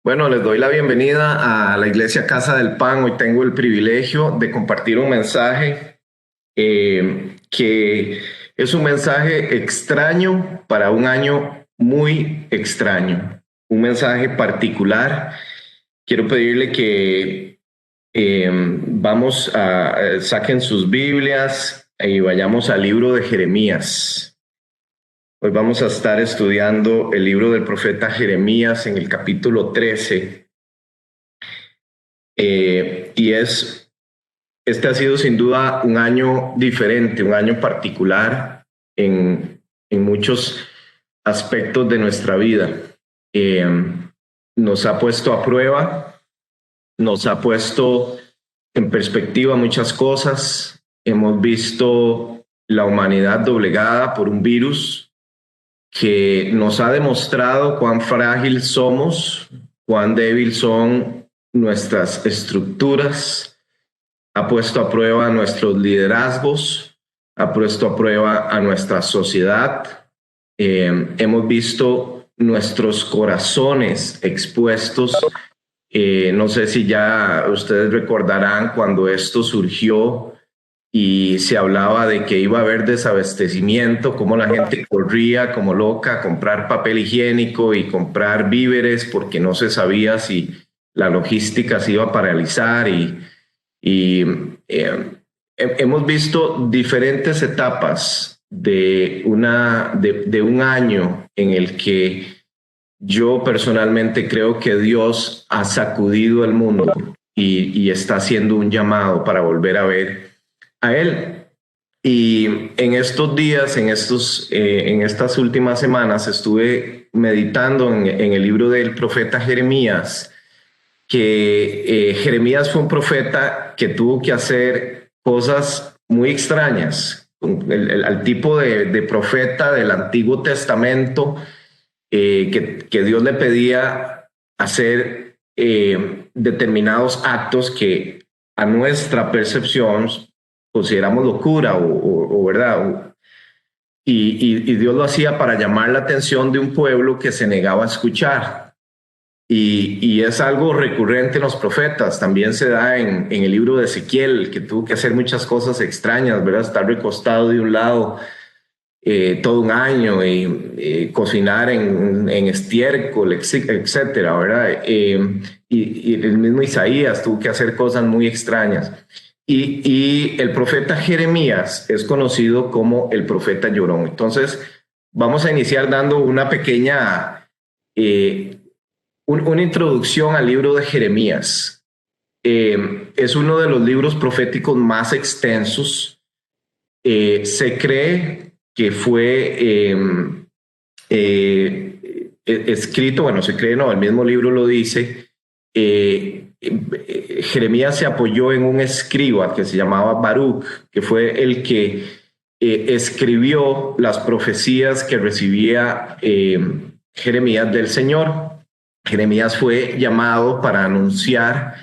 Bueno, les doy la bienvenida a la Iglesia Casa del Pan. Hoy tengo el privilegio de compartir un mensaje que es un mensaje extraño para un año muy extraño, un mensaje particular. Quiero pedirle que saquen sus Biblias y vayamos al libro de Jeremías. Hoy vamos a estar estudiando el libro del profeta Jeremías en el capítulo 13. Este ha sido sin duda un año diferente, un año particular en muchos aspectos de nuestra vida. Nos ha puesto a prueba, nos ha puesto en perspectiva muchas cosas. Hemos visto la humanidad doblegada por un virus que nos ha demostrado cuán frágil somos, cuán débil son nuestras estructuras, ha puesto a prueba nuestros liderazgos, ha puesto a prueba a nuestra sociedad. Hemos visto nuestros corazones expuestos. No sé si ya ustedes recordarán cuando esto surgió y se hablaba de que iba a haber desabastecimiento, cómo la gente corría como loca a comprar papel higiénico y comprar víveres porque no se sabía si la logística se iba a paralizar y hemos visto diferentes etapas de un año en el que yo personalmente creo que Dios ha sacudido el mundo y está haciendo un llamado para volver a ver a Él. Y en estos días, en estas últimas semanas, estuve meditando en el libro del profeta Jeremías, que Jeremías fue un profeta que tuvo que hacer cosas muy extrañas, al tipo de profeta del Antiguo Testamento, que Dios le pedía hacer determinados actos que a nuestra percepción consideramos locura o verdad. Y Dios lo hacía para llamar la atención de un pueblo que se negaba a escuchar. Y es algo recurrente en los profetas. También se da en el libro de Ezequiel, que tuvo que hacer muchas cosas extrañas, ¿verdad? Estar recostado de un lado todo un año y cocinar en estiércol, etcétera, ¿verdad? Y el mismo Isaías tuvo que hacer cosas muy extrañas. Y el profeta Jeremías es conocido como el profeta llorón. Entonces, vamos a iniciar dando una pequeña, una introducción al libro de Jeremías. Es uno de los libros proféticos más extensos. Se cree que fue escrito, bueno, se cree, no, el mismo libro lo dice. Jeremías se apoyó en un escriba que se llamaba Baruch, que fue el que escribió las profecías que recibía Jeremías del Señor. Jeremías fue llamado para anunciar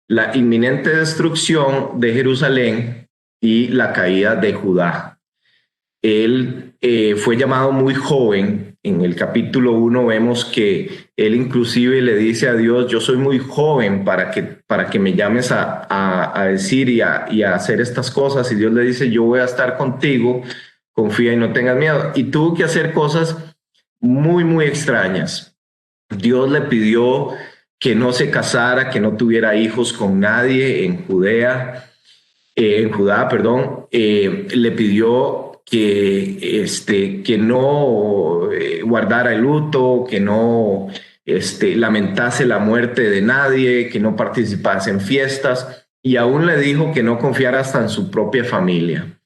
la inminente destrucción de Jerusalén y la caída de Judá. Él fue llamado muy joven. En el capítulo 1 vemos que él inclusive le dice a Dios: yo soy muy joven para que me llames a decir y a hacer estas cosas. Y Dios le dice: yo voy a estar contigo, confía y no tengas miedo. Y tuvo que hacer cosas muy, muy extrañas. Dios le pidió que no se casara, que no tuviera hijos con nadie en Judá, perdón. Le pidió que no guardara el luto, que no lamentase la muerte de nadie, que no participase en fiestas, y aún le dijo que no confiara hasta en su propia familia.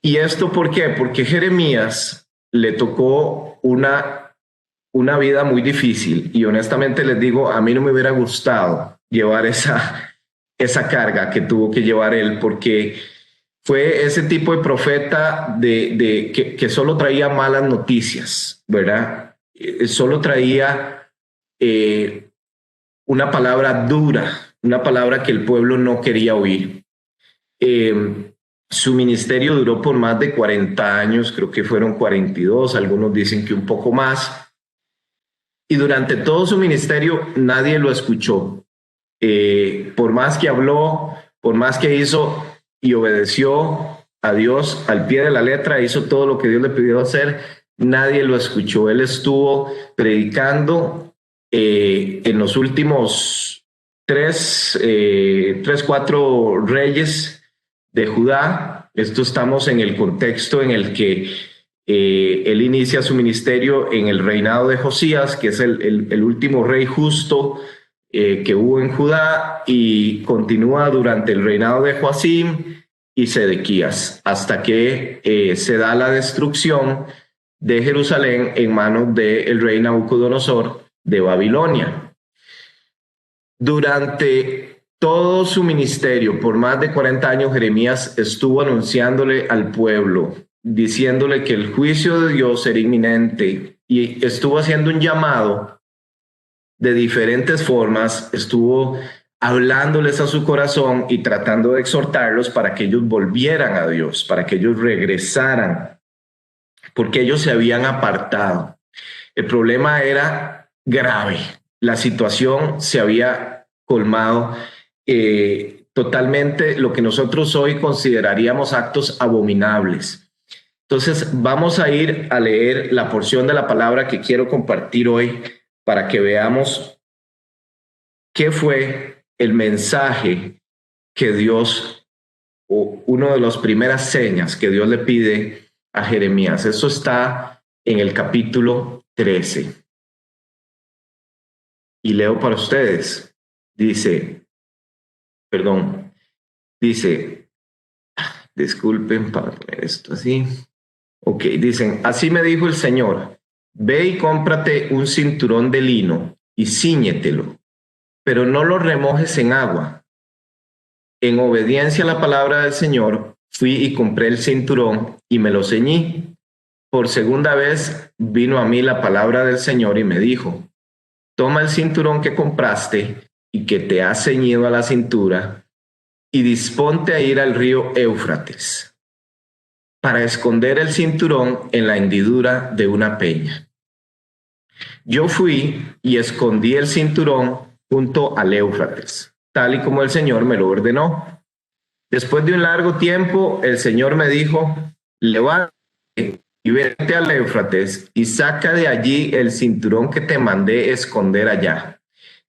¿Y esto por qué? Porque Jeremías le tocó una vida muy difícil, y honestamente les digo, a mí no me hubiera gustado llevar esa carga que tuvo que llevar él, porque fue ese tipo de profeta que solo traía malas noticias, ¿verdad? Solo traía una palabra dura, una palabra que el pueblo no quería oír. Su ministerio duró por más de 40 años, creo que fueron 42, algunos dicen que un poco más. Y durante todo su ministerio nadie lo escuchó. Por más que habló, por más que hizo y obedeció a Dios al pie de la letra, hizo todo lo que Dios le pidió hacer, nadie lo escuchó. Él estuvo predicando en los últimos cuatro reyes de Judá. Esto estamos en el contexto en el que él inicia su ministerio en el reinado de Josías, que es el último rey justo que hubo en Judá, y continúa durante el reinado de Joacim y Sedequías, hasta que se da la destrucción de Jerusalén en manos del rey Nabucodonosor de Babilonia. Durante todo su ministerio, por más de 40 años, Jeremías estuvo anunciándole al pueblo, diciéndole que el juicio de Dios era inminente, y estuvo haciendo un llamado de diferentes formas, estuvo hablándoles a su corazón y tratando de exhortarlos para que ellos volvieran a Dios, para que ellos regresaran, porque ellos se habían apartado. El problema era grave, la situación se había colmado totalmente, lo que nosotros hoy consideraríamos actos abominables. Entonces vamos a ir a leer la porción de la palabra que quiero compartir hoy para que veamos qué fue el mensaje que Dios, o una de las primeras señas que Dios le pide a Jeremías. Eso está en el capítulo 13. Y leo para ustedes. Dice, disculpen para poner esto así. Ok, dicen, así me dijo el Señor, ve y cómprate un cinturón de lino y cíñetelo, pero no lo remojes en agua. En obediencia a la palabra del Señor, fui y compré el cinturón y me lo ceñí. Por segunda vez vino a mí la palabra del Señor y me dijo, toma el cinturón que compraste y que te has ceñido a la cintura y disponte a ir al río Éufrates para esconder el cinturón en la hendidura de una peña. Yo fui y escondí el cinturón junto al Éufrates, tal y como el Señor me lo ordenó. Después de un largo tiempo, el Señor me dijo, levántate y vete al Éufrates y saca de allí el cinturón que te mandé esconder allá.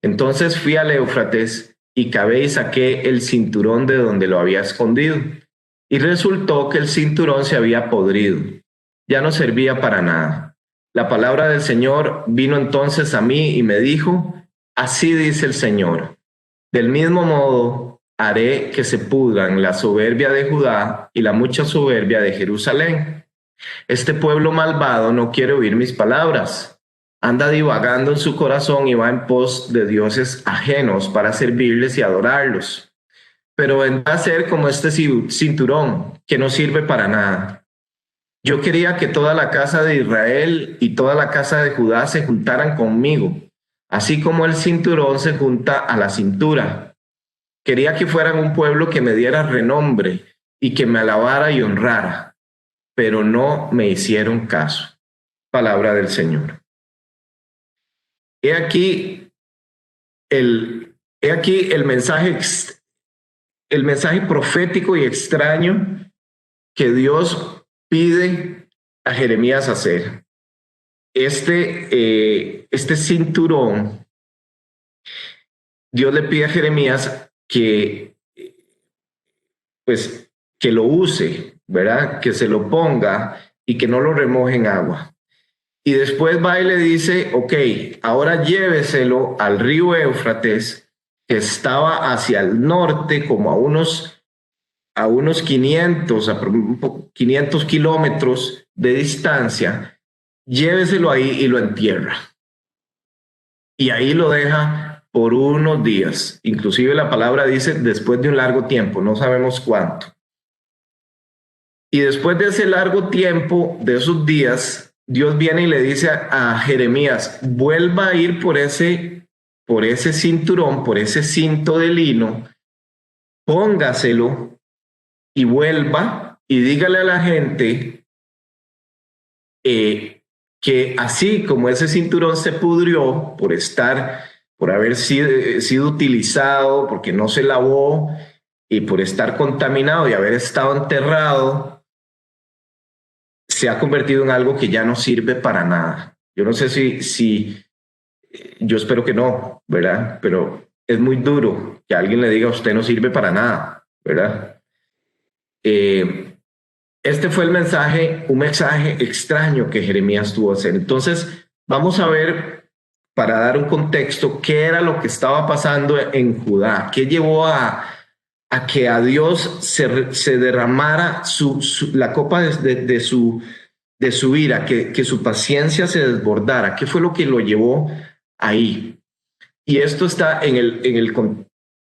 Entonces fui al Éufrates y cavé y saqué el cinturón de donde lo había escondido. Y resultó que el cinturón se había podrido, ya no servía para nada. La palabra del Señor vino entonces a mí y me dijo, así dice el Señor, del mismo modo haré que se pudran la soberbia de Judá y la mucha soberbia de Jerusalén. Este pueblo malvado no quiere oír mis palabras. Anda divagando en su corazón y va en pos de dioses ajenos para servirles y adorarlos. Pero vendrá a ser como este cinturón que no sirve para nada. Yo quería que toda la casa de Israel y toda la casa de Judá se juntaran conmigo, así como el cinturón se junta a la cintura. Quería que fueran un pueblo que me diera renombre y que me alabara y honrara, pero no me hicieron caso. Palabra del Señor. He aquí el mensaje profético y extraño que Dios pide a Jeremías hacer. Este cinturón, Dios le pide a Jeremías pues, que lo use, ¿verdad? Que se lo ponga y que no lo remoje en agua. Y después va y le dice, ok, ahora lléveselo al río Éufrates, que estaba hacia el norte, como a unos 500 kilómetros de distancia, lléveselo ahí y lo entierra. Y ahí lo deja por unos días. Inclusive la palabra dice después de un largo tiempo, no sabemos cuánto. Y después de ese largo tiempo, de esos días, Dios viene y le dice a Jeremías, vuelva a ir por ese cinturón, por ese cinto de lino, póngaselo y vuelva y dígale a la gente que así como ese cinturón se pudrió por haber sido utilizado, porque no se lavó y por estar contaminado y haber estado enterrado, se ha convertido en algo que ya no sirve para nada. Yo no sé si yo espero que no, ¿verdad? Pero es muy duro que alguien le diga: usted no sirve para nada, ¿verdad? Este fue un mensaje extraño que Jeremías tuvo que hacer. Entonces, vamos a ver, para dar un contexto, qué era lo que estaba pasando en Judá, qué llevó a que a Dios se derramara la copa de su ira, que su paciencia se desbordara. ¿Qué fue lo que lo llevó ahí? Y esto está en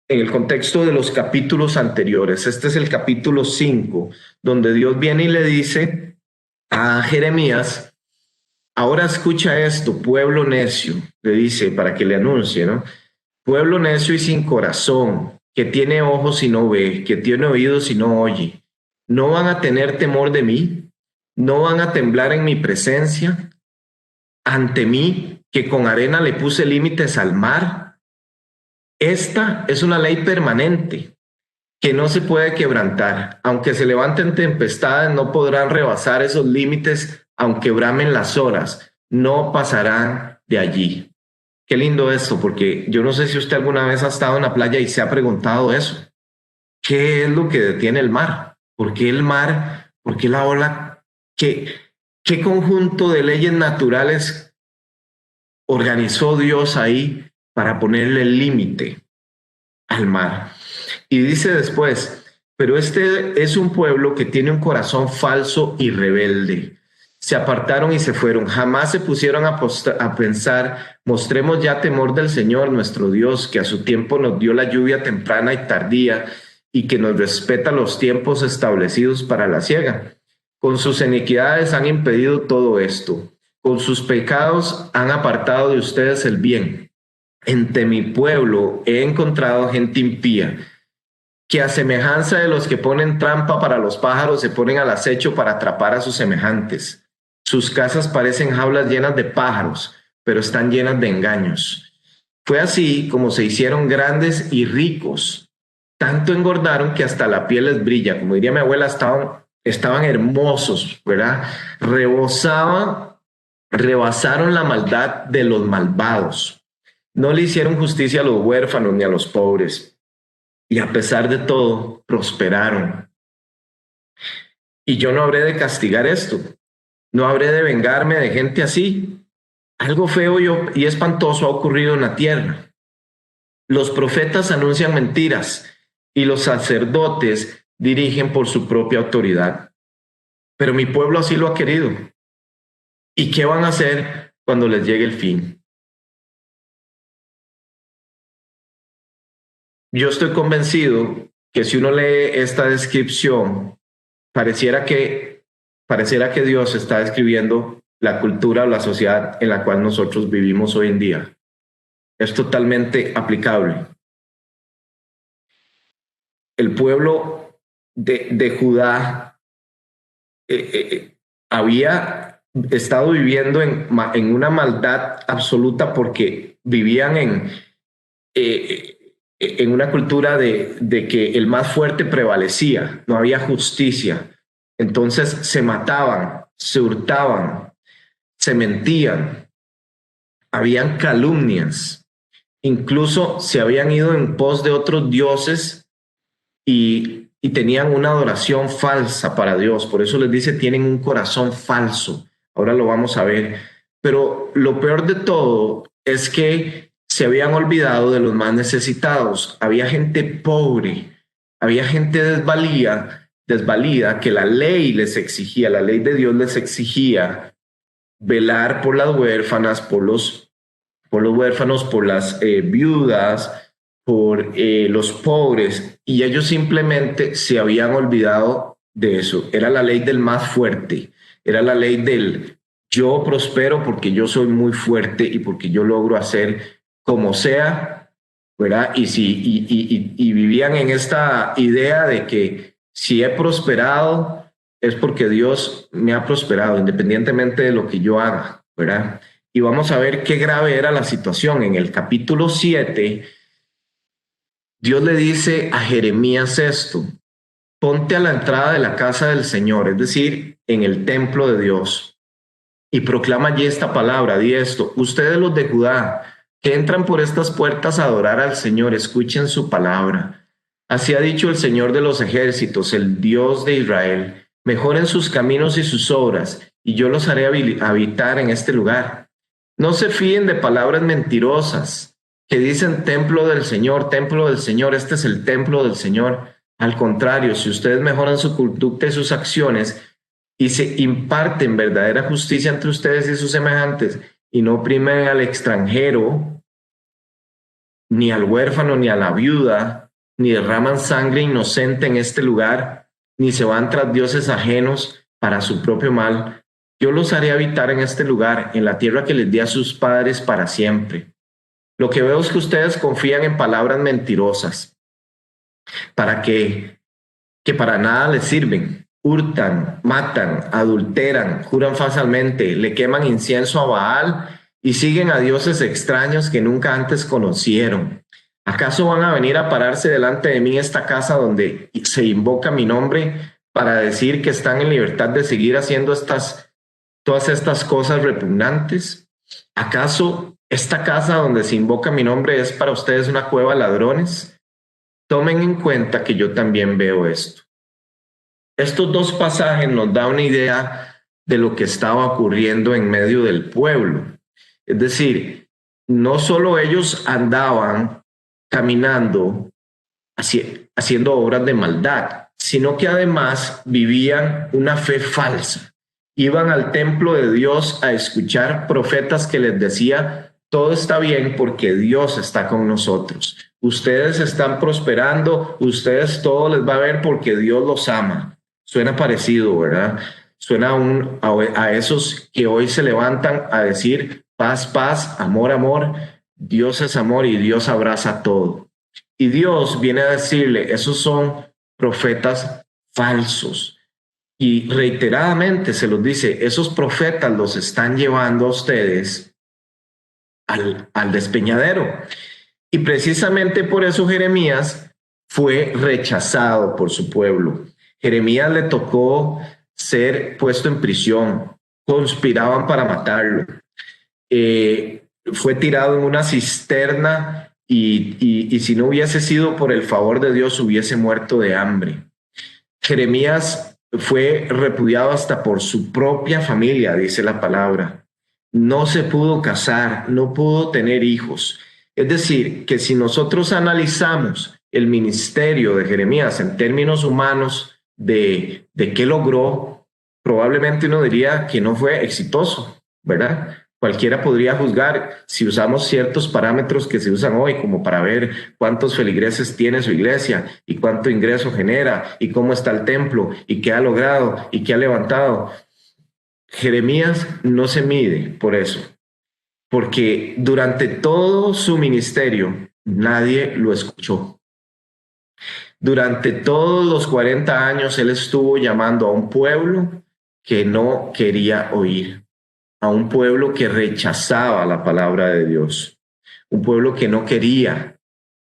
el contexto de los capítulos anteriores. Este es el capítulo 5, donde Dios viene y le dice a Jeremías: ahora escucha esto, pueblo necio, le dice para que le anuncie, ¿no? Pueblo necio y sin corazón, que tiene ojos y no ve, que tiene oídos y no oye. ¿No van a tener temor de mí? ¿No van a temblar en mi presencia? Ante mí, que con arena le puse límites al mar. Esta es una ley permanente que no se puede quebrantar. Aunque se levanten tempestades, no podrán rebasar esos límites, aunque bramen las horas, no pasarán de allí. Qué lindo esto, porque yo no sé si usted alguna vez ha estado en la playa y se ha preguntado eso. ¿Qué es lo que detiene el mar? ¿Por qué el mar? ¿Por qué la ola? ¿Qué conjunto de leyes naturales organizó Dios ahí para ponerle el límite al mar? Y dice después: pero este es un pueblo que tiene un corazón falso y rebelde. Se apartaron y se fueron. Jamás se pusieron a pensar: mostremos ya temor del Señor nuestro Dios, que a su tiempo nos dio la lluvia temprana y tardía, y que nos respeta los tiempos establecidos para la siega. Con sus iniquidades han impedido todo esto. Con sus pecados han apartado de ustedes el bien. Entre mi pueblo he encontrado gente impía, que a semejanza de los que ponen trampa para los pájaros, se ponen al acecho para atrapar a sus semejantes. Sus casas parecen jaulas llenas de pájaros, pero están llenas de engaños. Fue así como se hicieron grandes y ricos. Tanto engordaron que hasta la piel les brilla. Como diría mi abuela, estaban hermosos, ¿verdad? Rebasaron la maldad de los malvados. No le hicieron justicia a los huérfanos ni a los pobres. Y a pesar de todo, prosperaron. Y yo no habré de castigar esto. No habré de vengarme de gente así. Algo feo y espantoso ha ocurrido en la tierra. Los profetas anuncian mentiras y los sacerdotes dirigen por su propia autoridad. Pero mi pueblo así lo ha querido. ¿Y qué van a hacer cuando les llegue el fin? Yo estoy convencido que si uno lee esta descripción, pareciera que Dios está describiendo la cultura o la sociedad en la cual nosotros vivimos hoy en día. Es totalmente aplicable. El pueblo de Judá había estado viviendo en una maldad absoluta, porque vivían en una cultura de que el más fuerte prevalecía, no había justicia. Entonces se mataban, se hurtaban, se mentían, habían calumnias, incluso se habían ido en pos de otros dioses y tenían una adoración falsa para Dios. Por eso les dice: tienen un corazón falso. Ahora lo vamos a ver. Pero lo peor de todo es que se habían olvidado de los más necesitados. Había gente pobre, había gente desvalida, que la ley les exigía, la ley de Dios les exigía velar por las huérfanas, por los huérfanos, por las viudas, por los pobres, y ellos simplemente se habían olvidado de eso. Era la ley del más fuerte, era la ley del yo prospero porque yo soy muy fuerte y porque yo logro hacer como sea, ¿verdad? Y vivían en esta idea de que Si he prosperado, es porque Dios me ha prosperado, independientemente de lo que yo haga, ¿verdad? Y vamos a ver qué grave era la situación. En el capítulo 7, Dios le dice a Jeremías esto: ponte a la entrada de la casa del Señor, es decir, en el templo de Dios, y proclama allí esta palabra, di esto: ustedes los de Judá, que entran por estas puertas a adorar al Señor, escuchen su palabra. Así ha dicho el Señor de los ejércitos, el Dios de Israel: mejoren sus caminos y sus obras, y yo los haré habitar en este lugar. No se fíen de palabras mentirosas que dicen templo del Señor, este es el templo del Señor. Al contrario, si ustedes mejoran su conducta y sus acciones y se imparten verdadera justicia entre ustedes y sus semejantes y no oprimen al extranjero, ni al huérfano, ni a la viuda, ni derraman sangre inocente en este lugar, ni se van tras dioses ajenos para su propio mal, yo los haré habitar en este lugar, en la tierra que les di a sus padres para siempre. Lo que veo es que ustedes confían en palabras mentirosas, para que para nada les sirven. Hurtan, matan, adulteran, juran falsamente, le queman incienso a Baal y siguen a dioses extraños que nunca antes conocieron. ¿Acaso van a venir a pararse delante de mí esta casa donde se invoca mi nombre para decir que están en libertad de seguir haciendo todas estas cosas repugnantes? ¿Acaso esta casa donde se invoca mi nombre es para ustedes una cueva de ladrones? Tomen en cuenta que yo también veo esto. Estos dos pasajes nos dan una idea de lo que estaba ocurriendo en medio del pueblo. Es decir, no solo ellos andaban caminando haciendo obras de maldad, sino que además vivían una fe falsa. Iban al templo de Dios a escuchar profetas que les decía: todo está bien porque Dios está con nosotros. Ustedes están prosperando, ustedes todo les va a ver porque Dios los ama. Suena parecido, ¿verdad? Suena a esos que hoy se levantan a decir paz, paz, amor, amor. Dios es amor y Dios abraza todo. Y Dios viene a decirle: esos son profetas falsos. Y reiteradamente se los dice: esos profetas los están llevando a ustedes al despeñadero. Y precisamente por eso Jeremías fue rechazado por su pueblo. Jeremías le tocó ser puesto en prisión, conspiraban para matarlo. Fue tirado en una cisterna y si no hubiese sido por el favor de Dios hubiese muerto de hambre. Jeremías fue repudiado hasta por su propia familia, dice la palabra. No se pudo casar, no pudo tener hijos. Es decir, que si nosotros analizamos el ministerio de Jeremías en términos humanos de qué logró, probablemente uno diría que no fue exitoso, ¿verdad? Cualquiera podría juzgar si usamos ciertos parámetros que se usan hoy, como para ver cuántos feligreses tiene su iglesia y cuánto ingreso genera y cómo está el templo y qué ha logrado y qué ha levantado. Jeremías no se mide por eso, porque durante todo su ministerio nadie lo escuchó. Durante todos los 40 años él estuvo llamando a un pueblo que no quería oír, a un pueblo que rechazaba la palabra de Dios, un pueblo que no quería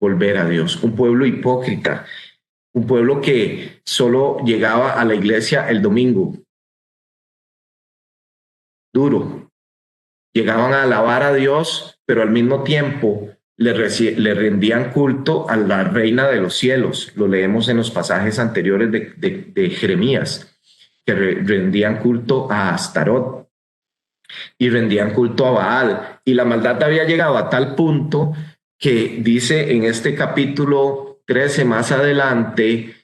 volver a Dios, un pueblo hipócrita, un pueblo que solo llegaba a la iglesia el domingo. Duro. Llegaban a alabar a Dios, pero al mismo tiempo le rendían culto a la reina de los cielos. Lo leemos en los pasajes anteriores de Jeremías, que rendían culto a Astarot y rendían culto a Baal. Y la maldad había llegado a tal punto que dice en este capítulo 13 más adelante,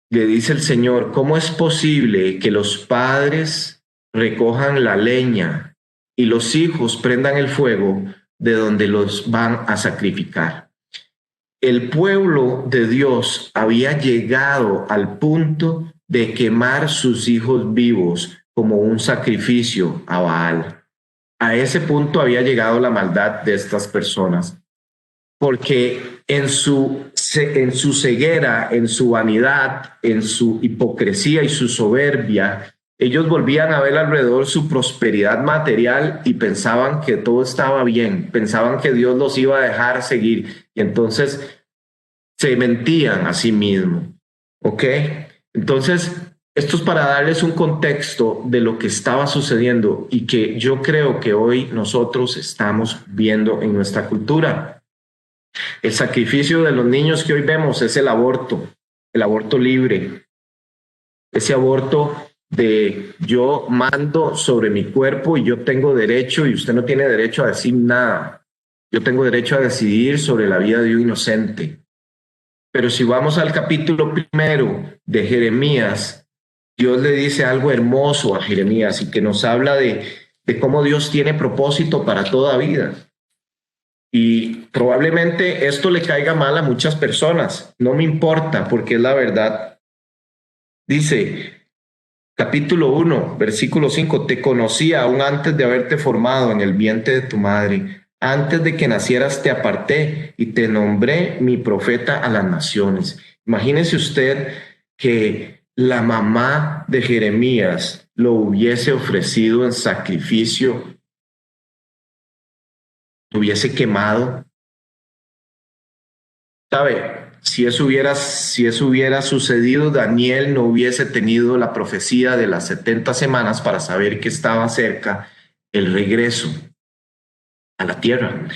le dice el Señor: ¿cómo es posible que los padres recojan la leña y los hijos prendan el fuego de donde los van a sacrificar? El pueblo de Dios había llegado al punto de quemar sus hijos vivos como un sacrificio a Baal. A ese punto había llegado la maldad de estas personas, porque en su ceguera, en su vanidad, en su hipocresía y su soberbia, ellos volvían a ver alrededor su prosperidad material y pensaban que todo estaba bien, pensaban que Dios los iba a dejar seguir y entonces se mentían a sí mismos. ¿Ok? Entonces, esto es para darles un contexto de lo que estaba sucediendo y que yo creo que hoy nosotros estamos viendo en nuestra cultura. El sacrificio de los niños que hoy vemos es el aborto libre, ese aborto de yo mando sobre mi cuerpo y yo tengo derecho y usted no tiene derecho a decir nada. Yo tengo derecho a decidir sobre la vida de un inocente. Pero si vamos al capítulo 1 de Jeremías, Dios le dice algo hermoso a Jeremías y que nos habla de cómo Dios tiene propósito para toda vida. Y probablemente esto le caiga mal a muchas personas. No me importa porque es la verdad. Dice, capítulo 1, versículo 5, te conocí aún antes de haberte formado en el vientre de tu madre. Antes de que nacieras te aparté y te nombré mi profeta a las naciones. Imagínese usted que la mamá de Jeremías lo hubiese ofrecido en sacrificio, lo hubiese quemado. ¿Sabe? Si eso hubiera sucedido, Daniel no hubiese tenido la profecía de las 70 semanas para saber que estaba cerca el regreso a la tierra.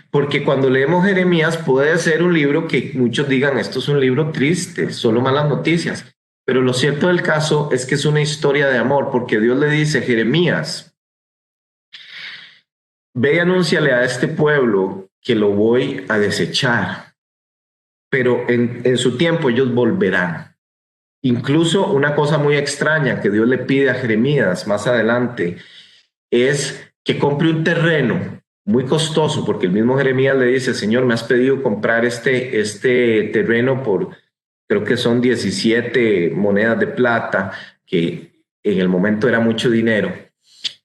Porque cuando leemos Jeremías puede ser un libro que muchos digan, esto es un libro triste, solo malas noticias. Pero lo cierto del caso es que es una historia de amor, porque Dios le dice, Jeremías, ve y anúnciale a este pueblo que lo voy a desechar, pero en su tiempo ellos volverán. Incluso una cosa muy extraña que Dios le pide a Jeremías más adelante es que compre un terreno muy costoso, porque el mismo Jeremías le dice, Señor, me has pedido comprar este terreno por, creo que son 17 monedas de plata, que en el momento era mucho dinero.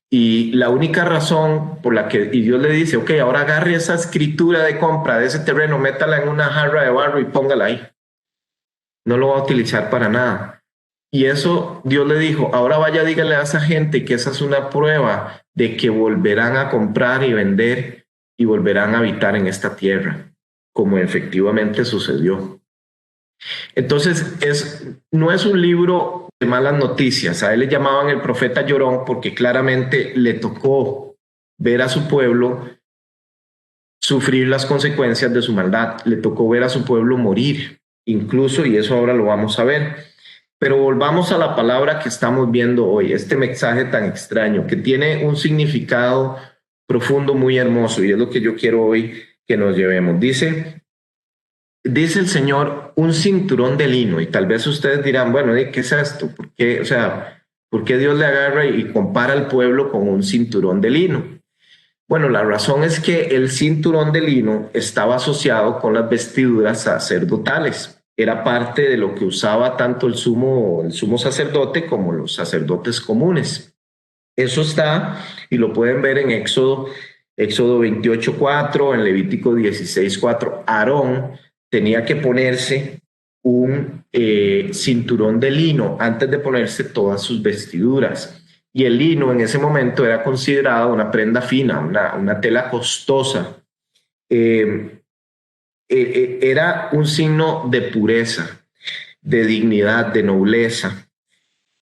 Y la única razón por la que, y Dios le dice, ok, ahora agarre esa escritura de compra de ese terreno, métala en una jarra de barro y póngala ahí. No lo va a utilizar para nada. Y eso Dios le dijo, ahora vaya, dígale a esa gente que esa es una prueba de que volverán a comprar y vender y volverán a habitar en esta tierra, como efectivamente sucedió. Entonces, no es un libro de malas noticias. A él le llamaban el profeta llorón porque claramente le tocó ver a su pueblo sufrir las consecuencias de su maldad. Le tocó ver a su pueblo morir, incluso, y eso ahora lo vamos a ver. Pero volvamos a la palabra que estamos viendo hoy, este mensaje tan extraño, que tiene un significado profundo muy hermoso, y es lo que yo quiero hoy que nos llevemos. Dice el Señor, un cinturón de lino, y tal vez ustedes dirán, bueno, ¿qué es esto? ¿Por qué, o sea, por qué Dios le agarra y compara al pueblo con un cinturón de lino? Bueno, la razón es que el cinturón de lino estaba asociado con las vestiduras sacerdotales. Era parte de lo que usaba tanto el sumo sacerdote como los sacerdotes comunes. Eso está, y lo pueden ver en Éxodo 28:4, en Levítico 16:4. Aarón tenía que ponerse un cinturón de lino antes de ponerse todas sus vestiduras. Y el lino en ese momento era considerado una prenda fina, una tela costosa. Era un signo de pureza, de dignidad, de nobleza.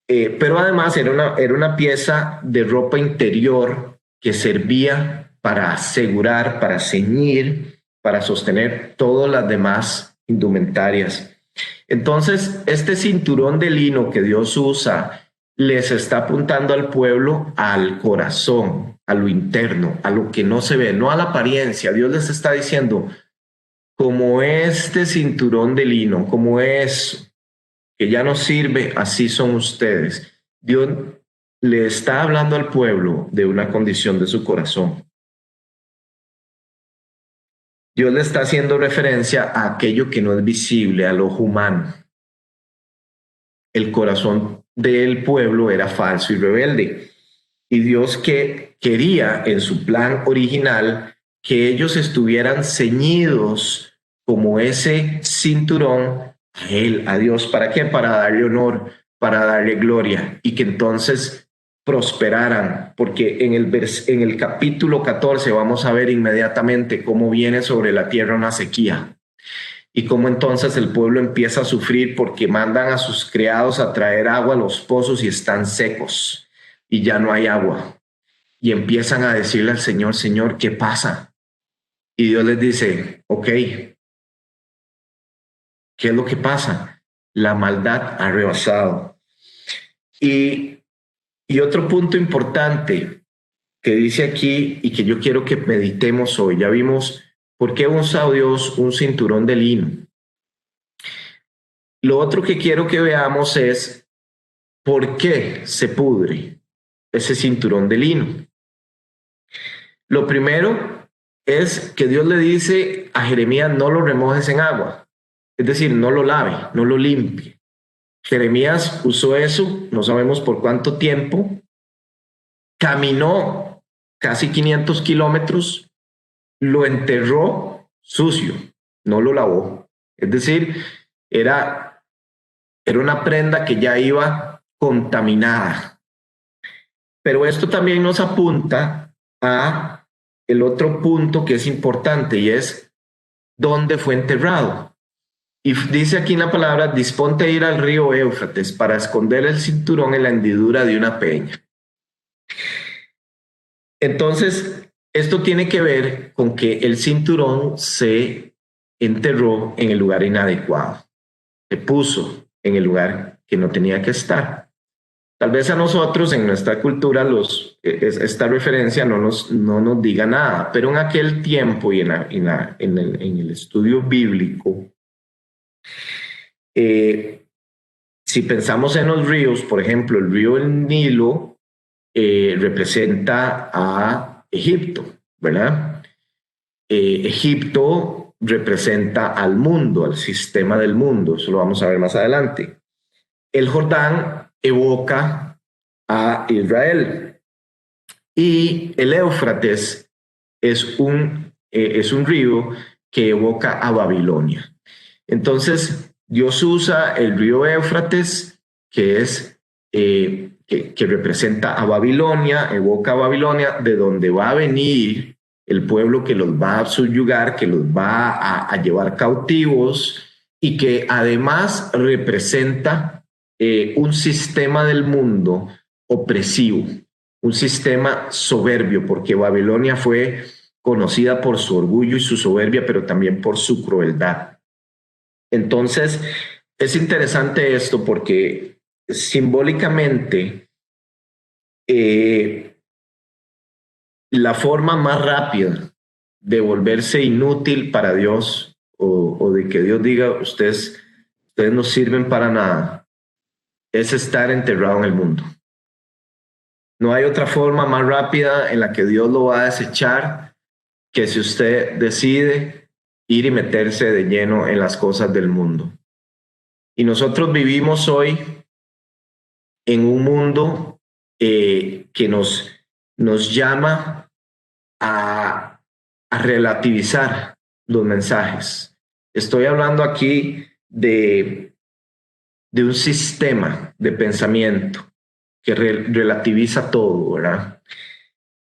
Pero además era una pieza de ropa interior que servía para asegurar, para ceñir, para sostener todas las demás indumentarias. Entonces, este cinturón de lino que Dios usa les está apuntando al pueblo al corazón, a lo interno, a lo que no se ve, no a la apariencia. Dios les está diciendo, como este cinturón de lino, como eso, que ya no sirve, así son ustedes. Dios le está hablando al pueblo de una condición de su corazón. Dios le está haciendo referencia a aquello que no es visible, al ojo humano. El corazón del pueblo era falso y rebelde. Y Dios que quería en su plan original que ellos estuvieran ceñidos como ese cinturón a él, a Dios. ¿Para qué? Para darle honor, para darle gloria y que entonces prosperaran, porque en el capítulo 14 vamos a ver inmediatamente cómo viene sobre la tierra una sequía y cómo entonces el pueblo empieza a sufrir porque mandan a sus criados a traer agua a los pozos y están secos y ya no hay agua. Y empiezan a decirle al Señor, Señor, ¿qué pasa? Y Dios les dice, ok, ¿qué es lo que pasa? La maldad ha rebasado. Y otro punto importante que dice aquí y que yo quiero que meditemos hoy, ya vimos por qué usa Dios un cinturón de lino. Lo otro que quiero que veamos es por qué se pudre ese cinturón de lino. Lo primero es que Dios le dice a Jeremías, no lo remojes en agua, es decir, no lo lave, no lo limpie. Jeremías usó eso, no sabemos por cuánto tiempo, caminó casi 500 kilómetros, lo enterró sucio, no lo lavó. Es decir, era una prenda que ya iba contaminada. Pero esto también nos apunta a el otro punto que es importante y es dónde fue enterrado. Y dice aquí en la palabra, disponte a ir al río Éufrates para esconder el cinturón en la hendidura de una peña. Entonces, esto tiene que ver con que el cinturón se enterró en el lugar inadecuado, se puso en el lugar que no tenía que estar. Tal vez a nosotros en nuestra cultura esta referencia no nos diga nada, pero en aquel tiempo y en el estudio bíblico, si pensamos en los ríos, por ejemplo, el río del Nilo representa a Egipto, ¿verdad? Egipto representa al mundo, al sistema del mundo, eso lo vamos a ver más adelante. El Jordán evoca a Israel y el Éufrates es un río que evoca a Babilonia. Entonces, Dios usa el río Éufrates, que es que representa a Babilonia, evoca a Babilonia, de donde va a venir el pueblo que los va a subyugar, que los va a llevar cautivos y que además representa un sistema del mundo opresivo, un sistema soberbio, porque Babilonia fue conocida por su orgullo y su soberbia, pero también por su crueldad. Entonces, es interesante esto porque simbólicamente la forma más rápida de volverse inútil para Dios o de que Dios diga, ustedes no sirven para nada, es estar enterrado en el mundo. No hay otra forma más rápida en la que Dios lo va a desechar que si usted decide ir y meterse de lleno en las cosas del mundo. Y nosotros vivimos hoy en un mundo que nos llama a relativizar los mensajes. Estoy hablando aquí de un sistema de pensamiento que relativiza todo, ¿verdad?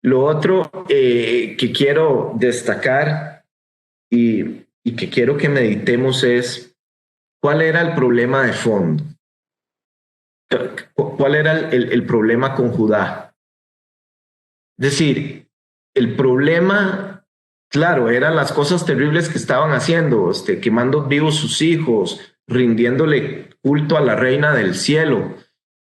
Lo otro que quiero destacar y que quiero que meditemos es cuál era el problema de fondo. ¿Cuál era el problema con Judá? Es decir, el problema, claro, eran las cosas terribles que estaban haciendo, quemando vivos sus hijos, rindiéndole culto a la reina del cielo,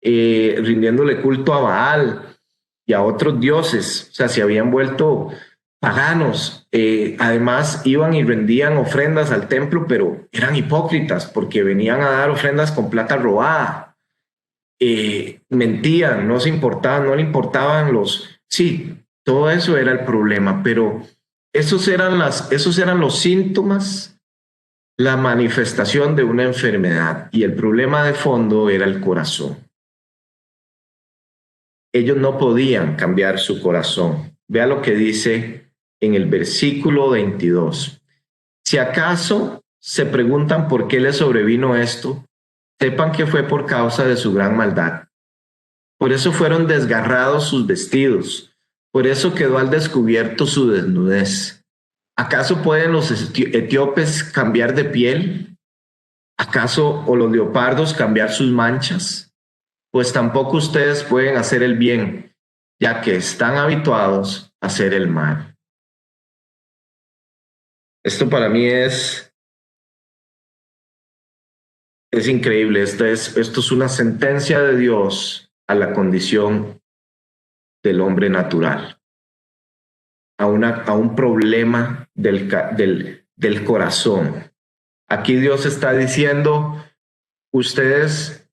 rindiéndole culto a Baal y a otros dioses. O sea, se habían vuelto paganos. Además, iban y rendían ofrendas al templo, pero eran hipócritas porque venían a dar ofrendas con plata robada. Mentían, no se importaban, no le importaban sí, todo eso era el problema, pero esos eran los síntomas, la manifestación de una enfermedad y el problema de fondo era el corazón. Ellos no podían cambiar su corazón. Vea lo que dice en el versículo 22. Si acaso se preguntan por qué les sobrevino esto, sepan que fue por causa de su gran maldad. Por eso fueron desgarrados sus vestidos, por eso quedó al descubierto su desnudez. ¿Acaso pueden los etíopes cambiar de piel? ¿Acaso o los leopardos cambiar sus manchas? Pues tampoco ustedes pueden hacer el bien, ya que están habituados a hacer el mal. Esto para mí es increíble. Esto es una sentencia de Dios a la condición del hombre natural, a un problema del corazón. Aquí Dios está diciendo, ustedes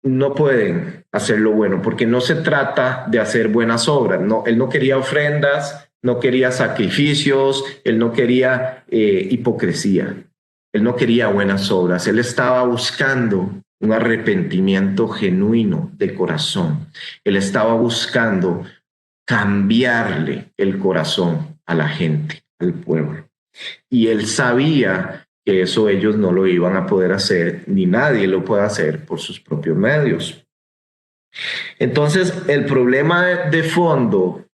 no pueden hacer lo bueno, porque no se trata de hacer buenas obras. No, él no quería ofrendas, no quería sacrificios, él no quería hipocresía, él no quería buenas obras, él estaba buscando un arrepentimiento genuino de corazón. Él estaba buscando cambiarle el corazón a la gente, al pueblo. Y él sabía que eso ellos no lo iban a poder hacer, ni nadie lo puede hacer por sus propios medios. Entonces, el problema de fondo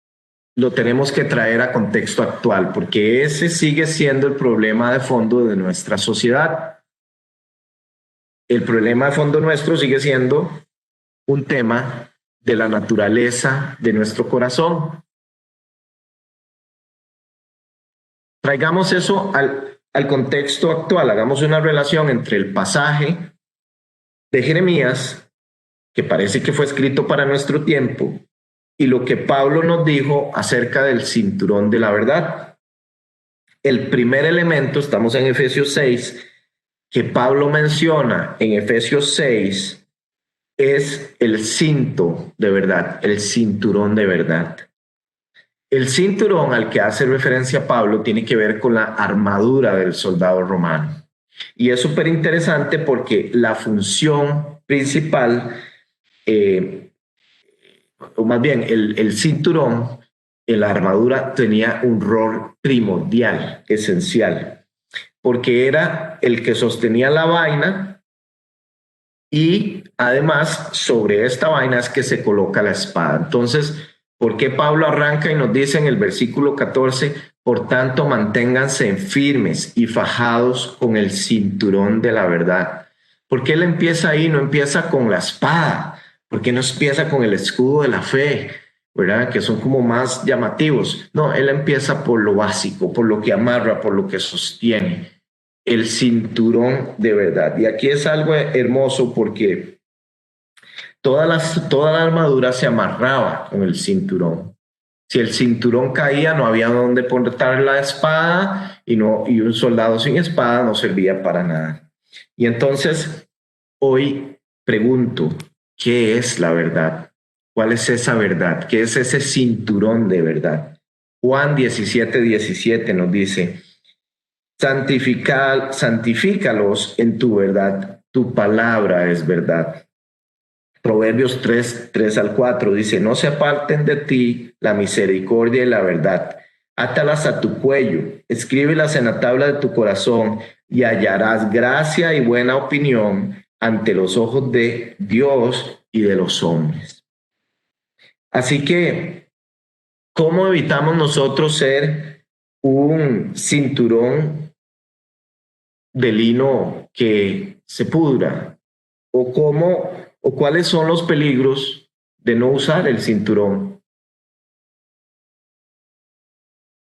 lo tenemos que traer a contexto actual, porque ese sigue siendo el problema de fondo de nuestra sociedad. El problema de fondo nuestro sigue siendo un tema de la naturaleza de nuestro corazón. Traigamos eso al contexto actual, hagamos una relación entre el pasaje de Jeremías, que parece que fue escrito para nuestro tiempo, y lo que Pablo nos dijo acerca del cinturón de la verdad. El primer elemento, estamos en Efesios 6, que Pablo menciona en Efesios 6, es el cinto de verdad, el cinturón de verdad. El cinturón al que hace referencia Pablo tiene que ver con la armadura del soldado romano. Y es súper interesante porque la función principal, o más bien el cinturón en la armadura tenía un rol primordial, esencial, porque era el que sostenía la vaina y además sobre esta vaina es que se coloca la espada. Entonces, ¿por qué Pablo arranca y nos dice en el versículo 14, por tanto manténganse firmes y fajados con el cinturón de la verdad? ¿Por qué él empieza ahí? No empieza con la espada. ¿Por qué no empieza con el escudo de la fe? ¿Verdad? Que son como más llamativos. No, él empieza por lo básico, por lo que amarra, por lo que sostiene. El cinturón de verdad. Y aquí es algo hermoso porque toda la armadura se amarraba con el cinturón. Si el cinturón caía, no había dónde portar la espada y un soldado sin espada no servía para nada. Y entonces, hoy pregunto, ¿qué es la verdad? ¿Cuál es esa verdad? ¿Qué es ese cinturón de verdad? Juan 17:17 nos dice, santifícalos en tu verdad, tu palabra es verdad. Proverbios 3:3-4 dice, no se aparten de ti la misericordia y la verdad. Átalas a tu cuello, escríbelas en la tabla de tu corazón y hallarás gracia y buena opinión ante los ojos de Dios y de los hombres. Así que, ¿cómo evitamos nosotros ser un cinturón de lino que se pudra? ¿O cuáles son los peligros de no usar el cinturón?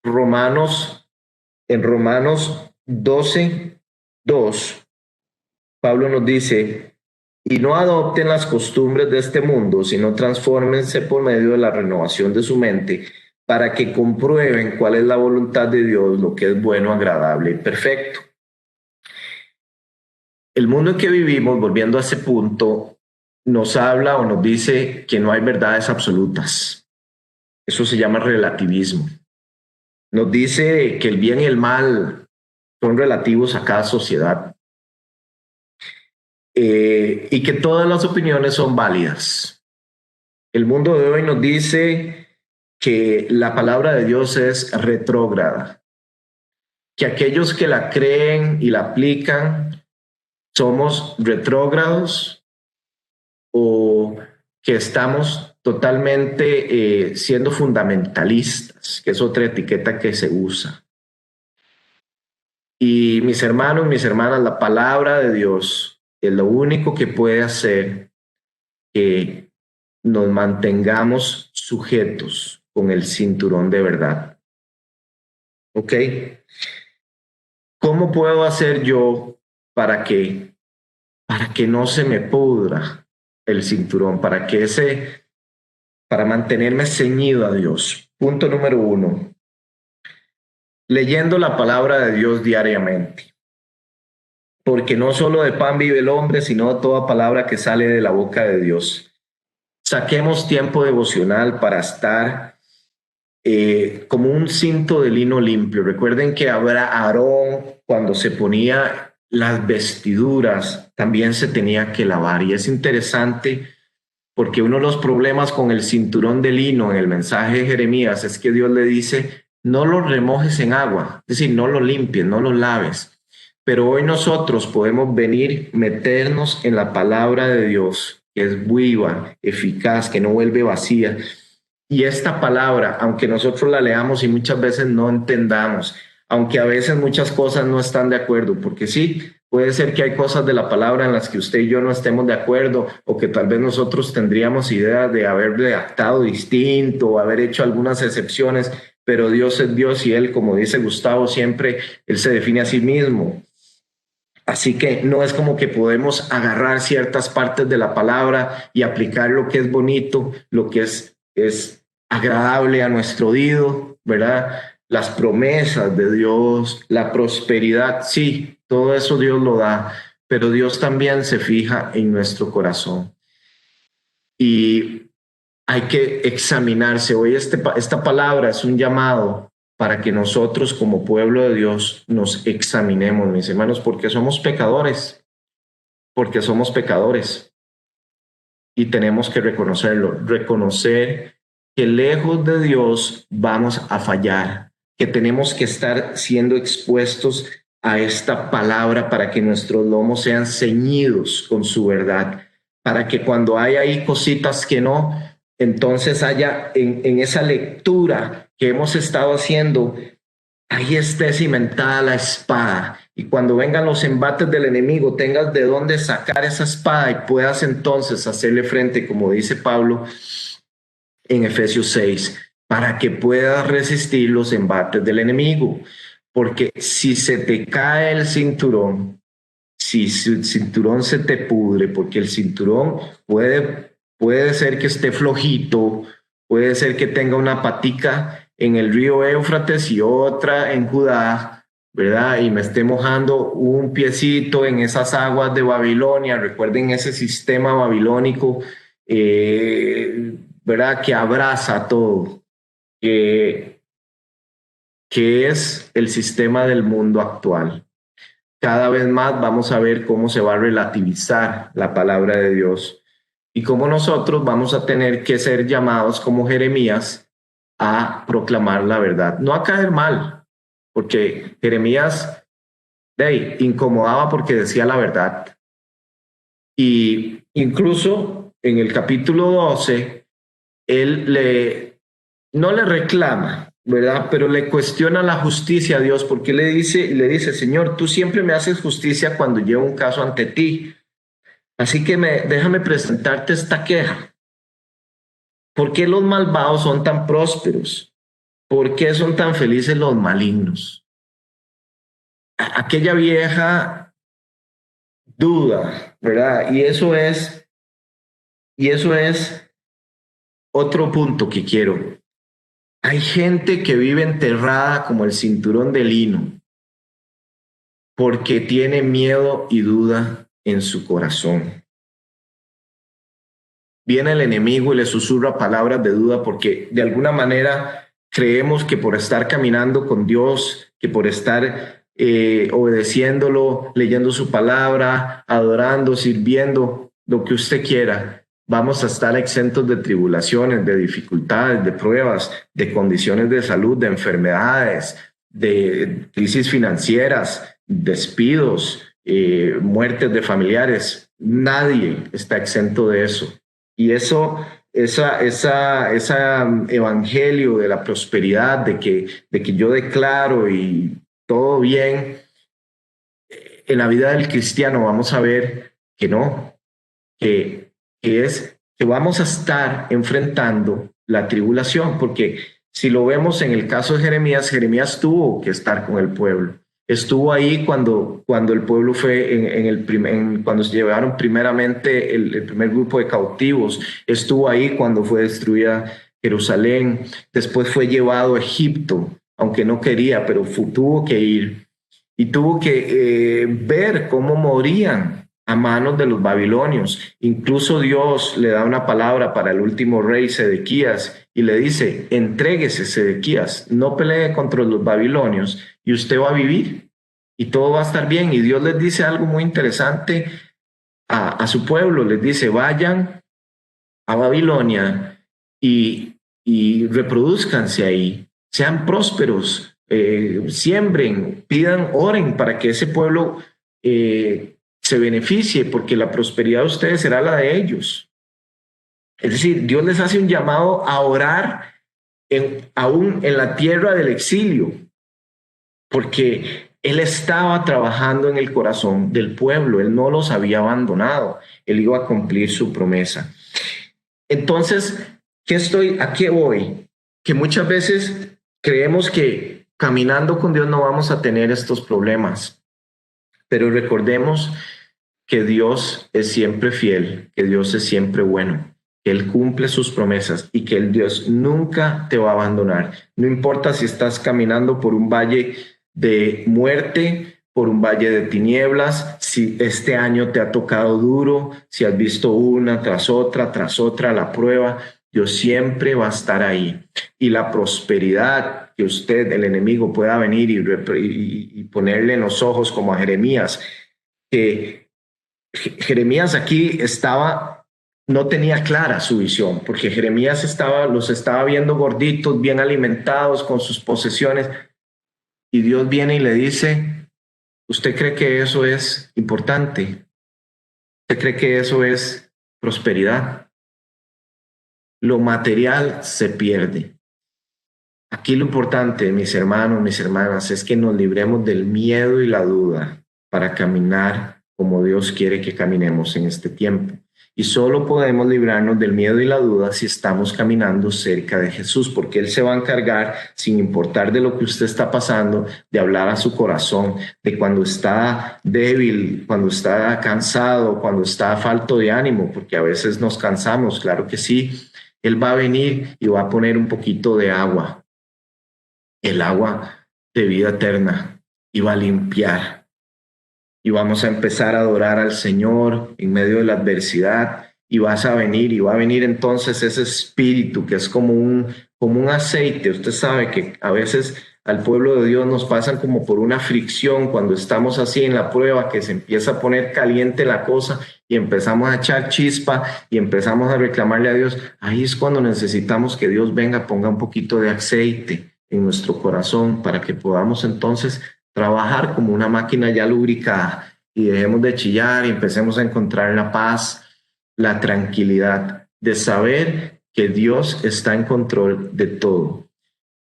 En Romanos 12:2, Pablo nos dice, y no adopten las costumbres de este mundo, sino transfórmense por medio de la renovación de su mente, para que comprueben cuál es la voluntad de Dios, lo que es bueno, agradable y perfecto. El mundo en que vivimos, volviendo a ese punto, nos habla o nos dice que no hay verdades absolutas. Eso se llama relativismo. Nos dice que el bien y el mal son relativos a cada sociedad y que todas las opiniones son válidas. El mundo de hoy nos dice que la palabra de Dios es retrógrada, que aquellos que la creen y la aplican somos retrógrados o que estamos totalmente siendo fundamentalistas, que es otra etiqueta que se usa. Y mis hermanos, mis hermanas, la palabra de Dios es lo único que puede hacer que nos mantengamos sujetos con el cinturón de verdad. ¿Ok? ¿Cómo puedo hacer yo para que, para que no se me pudra el cinturón, para mantenerme ceñido a Dios? Punto número 1, leyendo la palabra de Dios diariamente. Porque no solo de pan vive el hombre, sino de toda palabra que sale de la boca de Dios. Saquemos tiempo devocional para estar como un cinto de lino limpio. Recuerden que Aarón, cuando se ponía las vestiduras, también se tenía que lavar. Y es interesante porque uno de los problemas con el cinturón de lino en el mensaje de Jeremías es que Dios le dice, no lo remojes en agua, es decir, no lo limpies, no lo laves. Pero hoy nosotros podemos venir, meternos en la palabra de Dios, que es viva, eficaz, que no vuelve vacía. Y esta palabra, aunque nosotros la leamos y muchas veces no entendamos, aunque a veces muchas cosas no están de acuerdo, porque sí, puede ser que hay cosas de la palabra en las que usted y yo no estemos de acuerdo, o que tal vez nosotros tendríamos idea de haber redactado distinto o haber hecho algunas excepciones, pero Dios es Dios y Él, como dice Gustavo siempre, Él se define a sí mismo. Así que no es como que podemos agarrar ciertas partes de la palabra y aplicar lo que es bonito, lo que es agradable a nuestro oído, ¿verdad? Las promesas de Dios, la prosperidad, sí, todo eso Dios lo da, pero Dios también se fija en nuestro corazón. Y hay que examinarse. Hoy esta palabra es un llamado para que nosotros como pueblo de Dios nos examinemos, mis hermanos, porque somos pecadores y tenemos que reconocerlo, reconocer que lejos de Dios vamos a fallar, que tenemos que estar siendo expuestos a esta palabra para que nuestros lomos sean ceñidos con su verdad, para que cuando hay ahí cositas que no, entonces haya en esa lectura que hemos estado haciendo, ahí esté cimentada la espada. Y cuando vengan los embates del enemigo, tengas de dónde sacar esa espada y puedas entonces hacerle frente, como dice Pablo en Efesios 6, para que puedas resistir los embates del enemigo. Porque si se te cae el cinturón, si el cinturón se te pudre, porque el cinturón puede ser que esté flojito, puede ser que tenga una patica en el río Éufrates y otra en Judá, ¿verdad? Y me esté mojando un piecito en esas aguas de Babilonia. Recuerden ese sistema babilónico, ¿verdad? Que abraza todo, que es el sistema del mundo actual. Cada vez más vamos a ver cómo se va a relativizar la palabra de Dios y cómo nosotros vamos a tener que ser llamados como Jeremías a proclamar la verdad, no a caer mal, porque Jeremías incomodaba porque decía la verdad. Y incluso en el capítulo 12, no le reclama, ¿verdad? Pero le cuestiona la justicia a Dios porque le dice, Señor, tú siempre me haces justicia cuando llevo un caso ante ti. Así que déjame presentarte esta queja. ¿Por qué los malvados son tan prósperos? ¿Por qué son tan felices los malignos? Aquella vieja duda, ¿verdad? Y eso es otro punto que quiero. Hay gente que vive enterrada como el cinturón de lino porque tiene miedo y duda en su corazón. Viene el enemigo y le susurra palabras de duda porque de alguna manera creemos que por estar caminando con Dios, que por estar obedeciéndolo, leyendo su palabra, adorando, sirviendo, lo que usted quiera, vamos a estar exentos de tribulaciones, de dificultades, de pruebas, de condiciones de salud, de enfermedades, de crisis financieras, despidos, muertes de familiares. Nadie está exento de eso. Y eso, esa evangelio de la prosperidad, de que yo declaro y todo bien, en la vida del cristiano vamos a ver que no, que es que vamos a estar enfrentando la tribulación, porque si lo vemos en el caso de Jeremías, Jeremías tuvo que estar con el pueblo. Estuvo ahí cuando el pueblo fue cuando se llevaron primeramente el primer grupo de cautivos. Estuvo ahí cuando fue destruida Jerusalén. Después fue llevado a Egipto, aunque no quería, pero tuvo que ir. Y tuvo que ver cómo morían a manos de los babilonios. Incluso Dios le da una palabra para el último rey, Sedequías, y le dice: entréguese, Sedequías, no pelee contra los babilonios y usted va a vivir y todo va a estar bien. Y Dios les dice algo muy interesante a su pueblo, les dice: vayan a Babilonia y reproduzcanse ahí, sean prósperos, siembren, pidan, oren para que ese pueblo se beneficie, porque la prosperidad de ustedes será la de ellos. Es decir, Dios les hace un llamado a orar aún en la tierra del exilio, porque Él estaba trabajando en el corazón del pueblo, Él no los había abandonado, Él iba a cumplir su promesa. Entonces, ¿a qué voy? Que muchas veces creemos que caminando con Dios no vamos a tener estos problemas, pero recordemos que Dios es siempre fiel, que Dios es siempre bueno, que Él cumple sus promesas y que el Dios nunca te va a abandonar. No importa si estás caminando por un valle de muerte, por un valle de tinieblas, si este año te ha tocado duro, si has visto una tras otra la prueba, Dios siempre va a estar ahí. Y la prosperidad que usted, el enemigo, pueda venir y ponerle en los ojos, como a Jeremías, que Jeremías aquí no tenía clara su visión, porque Jeremías los estaba viendo gorditos, bien alimentados con sus posesiones, y Dios viene y le dice: ¿usted cree que eso es importante? ¿Usted cree que eso es prosperidad? Lo material se pierde. Aquí lo importante, mis hermanos, mis hermanas, es que nos libremos del miedo y la duda para caminar como Dios quiere que caminemos en este tiempo. Y solo podemos librarnos del miedo y la duda si estamos caminando cerca de Jesús, porque Él se va a encargar, sin importar de lo que usted está pasando, de hablar a su corazón, de cuando está débil, cuando está cansado, cuando está falto de ánimo, porque a veces nos cansamos, claro que sí. Él va a venir y va a poner un poquito de agua, el agua de vida eterna, y va a limpiar. Y vamos a empezar a adorar al Señor en medio de la adversidad, y va a venir entonces ese espíritu que es como un aceite. Usted sabe que a veces al pueblo de Dios nos pasan como por una fricción cuando estamos así en la prueba, que se empieza a poner caliente la cosa y empezamos a echar chispa y empezamos a reclamarle a Dios. Ahí es cuando necesitamos que Dios venga, ponga un poquito de aceite en nuestro corazón para que podamos entonces trabajar como una máquina ya lubricada y dejemos de chillar y empecemos a encontrar la paz, la tranquilidad de saber que Dios está en control de todo.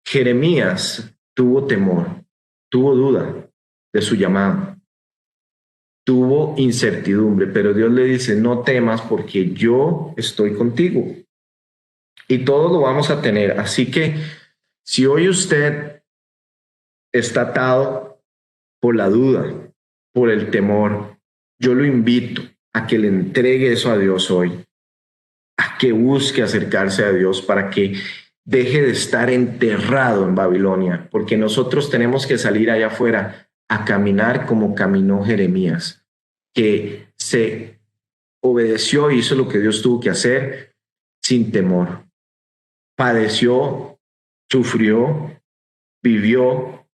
Jeremías tuvo temor, tuvo duda de su llamado, tuvo incertidumbre, pero Dios le dice: no temas, porque yo estoy contigo. Y todo lo vamos a tener. Así que si hoy usted está atado por la duda, por el temor, yo lo invito a que le entregue eso a Dios hoy, a que busque acercarse a Dios para que deje de estar enterrado en Babilonia, porque nosotros tenemos que salir allá afuera a caminar como caminó Jeremías, que se obedeció y hizo lo que Dios tuvo que hacer sin temor. Padeció, sufrió, vivió,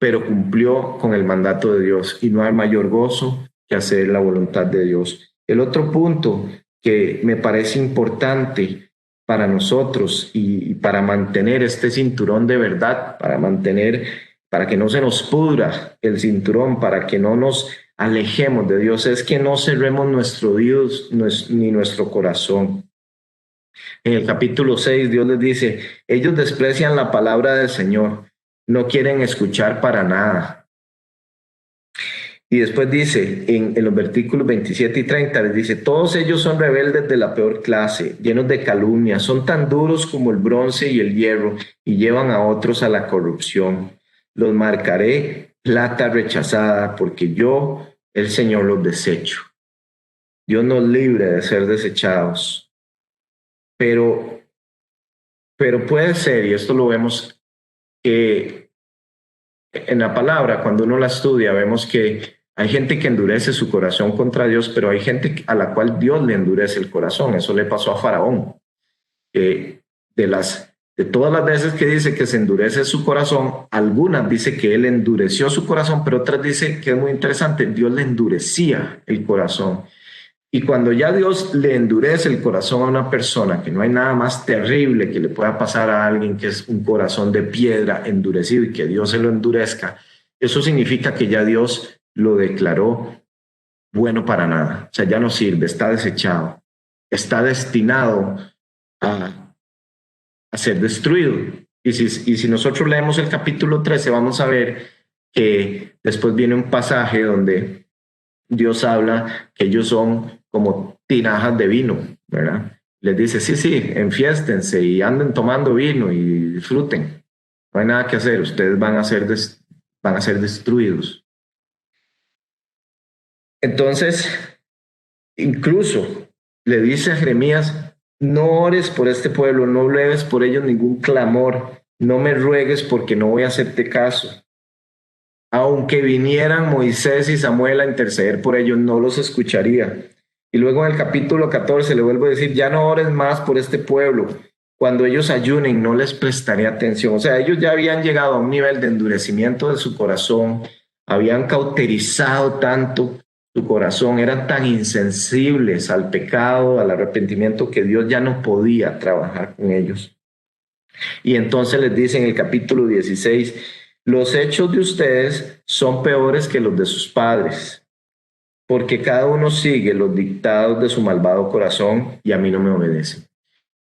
pero cumplió con el mandato de Dios, y no hay mayor gozo que hacer la voluntad de Dios. El otro punto que me parece importante para nosotros y para mantener este cinturón de verdad, para mantener para que no se nos pudra el cinturón, para que no nos alejemos de Dios, es que no cerremos nuestro Dios ni nuestro corazón. En el capítulo 6, Dios les dice, ellos desprecian la palabra del Señor, no quieren escuchar para nada. Y después dice, en los versículos 27 y 30, les dice, todos ellos son rebeldes de la peor clase, llenos de calumnia, son tan duros como el bronce y el hierro, y llevan a otros a la corrupción. Los marcaré plata rechazada, porque yo, el Señor, los desecho. Dios nos libre de ser desechados. Pero puede ser, y esto lo vemos, que en la palabra, cuando uno la estudia, vemos que hay gente que endurece su corazón contra Dios, pero hay gente a la cual Dios le endurece el corazón. Eso le pasó a Faraón. De todas las veces que dice que se endurece su corazón, algunas dice que él endureció su corazón, pero otras dice que es muy interesante, Dios le endurecía el corazón. Y cuando ya Dios le endurece el corazón a una persona, que no hay nada más terrible que le pueda pasar a alguien que es un corazón de piedra endurecido y que Dios se lo endurezca, eso significa que ya Dios lo declaró bueno para nada. O sea, ya no sirve, está desechado, está destinado a ser destruido. Y si nosotros leemos el capítulo 13, vamos a ver que después viene un pasaje donde Dios habla que ellos son como tinajas de vino, ¿verdad? Les dice, sí, enfiéstense y anden tomando vino y disfruten. No hay nada que hacer, ustedes van a ser destruidos. Entonces, incluso le dice a Jeremías, no ores por este pueblo, no leves por ellos ningún clamor, no me ruegues porque no voy a hacerte caso. Aunque vinieran Moisés y Samuel a interceder por ellos, no los escucharía. Y luego en el capítulo 14 le vuelvo a decir, ya no ores más por este pueblo. Cuando ellos ayunen, no les prestaré atención. O sea, ellos ya habían llegado a un nivel de endurecimiento de su corazón, habían cauterizado tanto su corazón, eran tan insensibles al pecado, al arrepentimiento, que Dios ya no podía trabajar con ellos. Y entonces les dice en el capítulo 16, los hechos de ustedes son peores que los de sus padres, porque cada uno sigue los dictados de su malvado corazón y a mí no me obedece.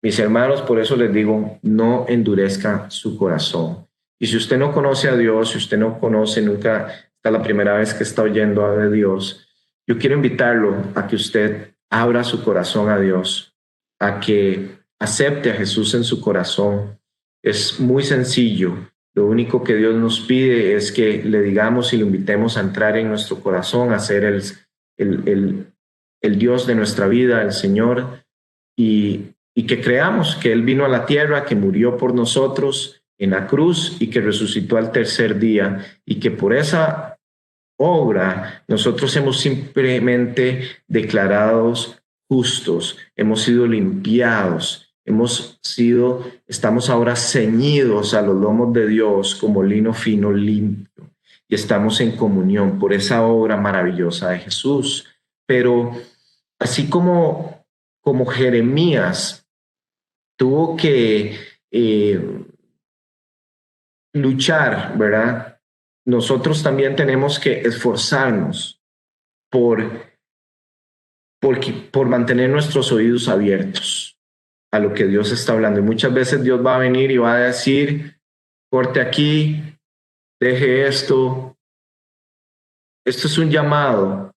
Mis hermanos, por eso les digo, no endurezca su corazón. Y si usted no conoce a Dios, si usted no conoce, nunca está la primera vez que está oyendo de Dios, yo quiero invitarlo a que usted abra su corazón a Dios, a que acepte a Jesús en su corazón. Es muy sencillo. Lo único que Dios nos pide es que le digamos y lo invitemos a entrar en nuestro corazón, a ser el Dios de nuestra vida, el Señor, y que creamos que Él vino a la tierra, que murió por nosotros en la cruz y que resucitó al tercer día, y que por esa obra nosotros hemos simplemente declarados justos, hemos sido limpiados, estamos ahora ceñidos a los lomos de Dios como lino fino limpio, y estamos en comunión por esa obra maravillosa de Jesús. Pero así como Jeremías tuvo que luchar, ¿verdad? Nosotros también tenemos que esforzarnos por mantener nuestros oídos abiertos a lo que Dios está hablando. Y muchas veces Dios va a venir y va a decir, corte aquí, deje esto. Esto es un llamado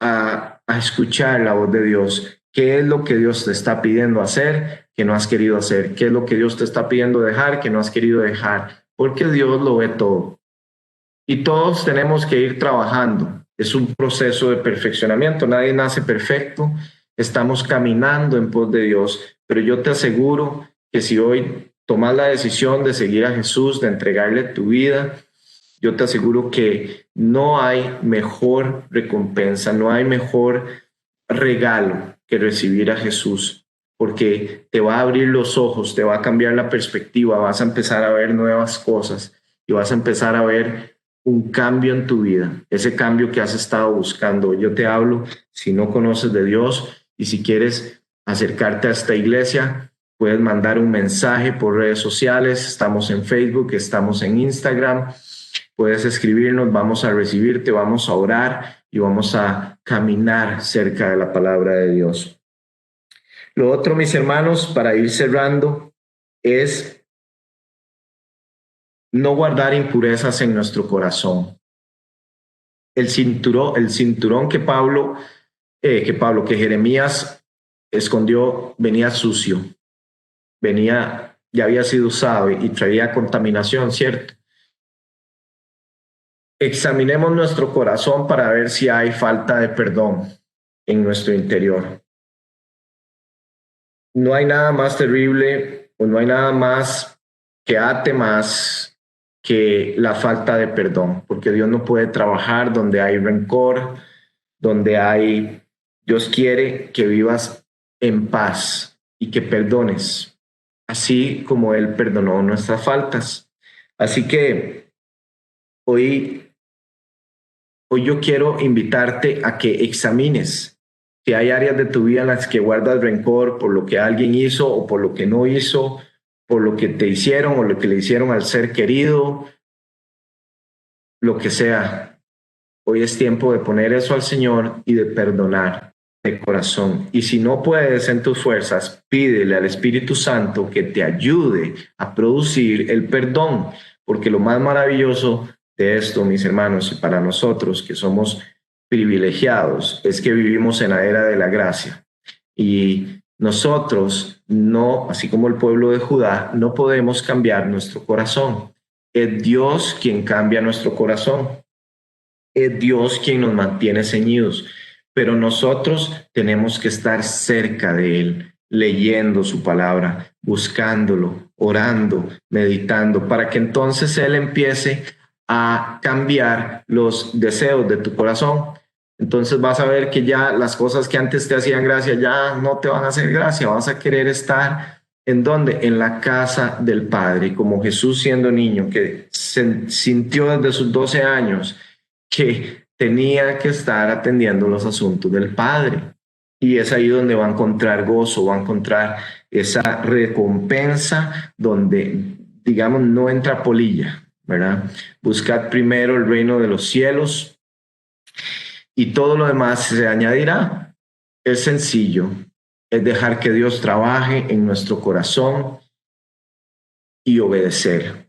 a escuchar la voz de Dios. ¿Qué es lo que Dios te está pidiendo hacer que no has querido hacer? ¿Qué es lo que Dios te está pidiendo dejar que no has querido dejar? Porque Dios lo ve todo. Y todos tenemos que ir trabajando. Es un proceso de perfeccionamiento. Nadie nace perfecto. Estamos caminando en pos de Dios. Pero yo te aseguro que si hoy tomas la decisión de seguir a Jesús, de entregarle tu vida, yo te aseguro que no hay mejor recompensa, no hay mejor regalo que recibir a Jesús, porque te va a abrir los ojos, te va a cambiar la perspectiva, vas a empezar a ver nuevas cosas y vas a empezar a ver un cambio en tu vida, ese cambio que has estado buscando. Yo te hablo, si no conoces de Dios y si quieres acercarte a esta iglesia, puedes mandar un mensaje por redes sociales. Estamos en Facebook, estamos en Instagram. puedes escribirnos, vamos a recibirte, vamos a orar y vamos a caminar cerca de la palabra de Dios. Lo otro, mis hermanos, para ir cerrando, es no guardar impurezas en nuestro corazón. El cinturón que Jeremías escondió venía sucio, ya había sido usado y traía contaminación, ¿cierto? Examinemos nuestro corazón para ver si hay falta de perdón en nuestro interior. No hay nada más terrible o no hay nada más que ate más que la falta de perdón, porque Dios no puede trabajar donde hay rencor, Dios quiere que vivas en paz y que perdones, así como Él perdonó nuestras faltas. Así que hoy yo quiero invitarte a que examines si hay áreas de tu vida en las que guardas rencor por lo que alguien hizo o por lo que no hizo, por lo que te hicieron o lo que le hicieron al ser querido, lo que sea. Hoy es tiempo de poner eso al Señor y de perdonar de corazón. Y si no puedes en tus fuerzas, pídele al Espíritu Santo que te ayude a producir el perdón, porque lo más maravilloso de esto, mis hermanos, y para nosotros que somos privilegiados, es que vivimos en la era de la gracia. Y nosotros no, así como el pueblo de Judá, no podemos cambiar nuestro corazón. Es Dios quien cambia nuestro corazón. Es Dios quien nos mantiene ceñidos, pero nosotros tenemos que estar cerca de Él, leyendo su palabra, buscándolo, orando, meditando, para que entonces Él empiece a cambiar los deseos de tu corazón. Entonces vas a ver que ya las cosas que antes te hacían gracia ya no te van a hacer gracia, vas a querer estar ¿en dónde? En la casa del Padre, como Jesús siendo niño, que sintió desde sus 12 años que tenía que estar atendiendo los asuntos del Padre. Y es ahí donde va a encontrar gozo, va a encontrar esa recompensa donde, digamos, no entra polilla, ¿verdad? Buscad primero el reino de los cielos y todo lo demás se añadirá. Es sencillo, es dejar que Dios trabaje en nuestro corazón y obedecer.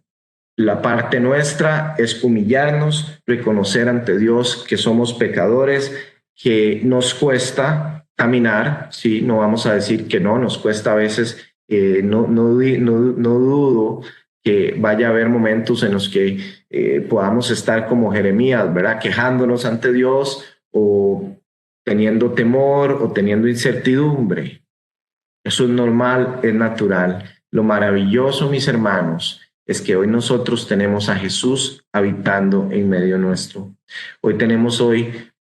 La parte nuestra es humillarnos, reconocer ante Dios que somos pecadores, que nos cuesta caminar, sí, no vamos a decir que no, nos cuesta a veces, no dudo que vaya a haber momentos en los que podamos estar como Jeremías, ¿verdad? Quejándonos ante Dios o teniendo temor o teniendo incertidumbre. Eso es normal, es natural. Lo maravilloso, mis hermanos, es que hoy nosotros tenemos a Jesús habitando en medio nuestro. Hoy tenemos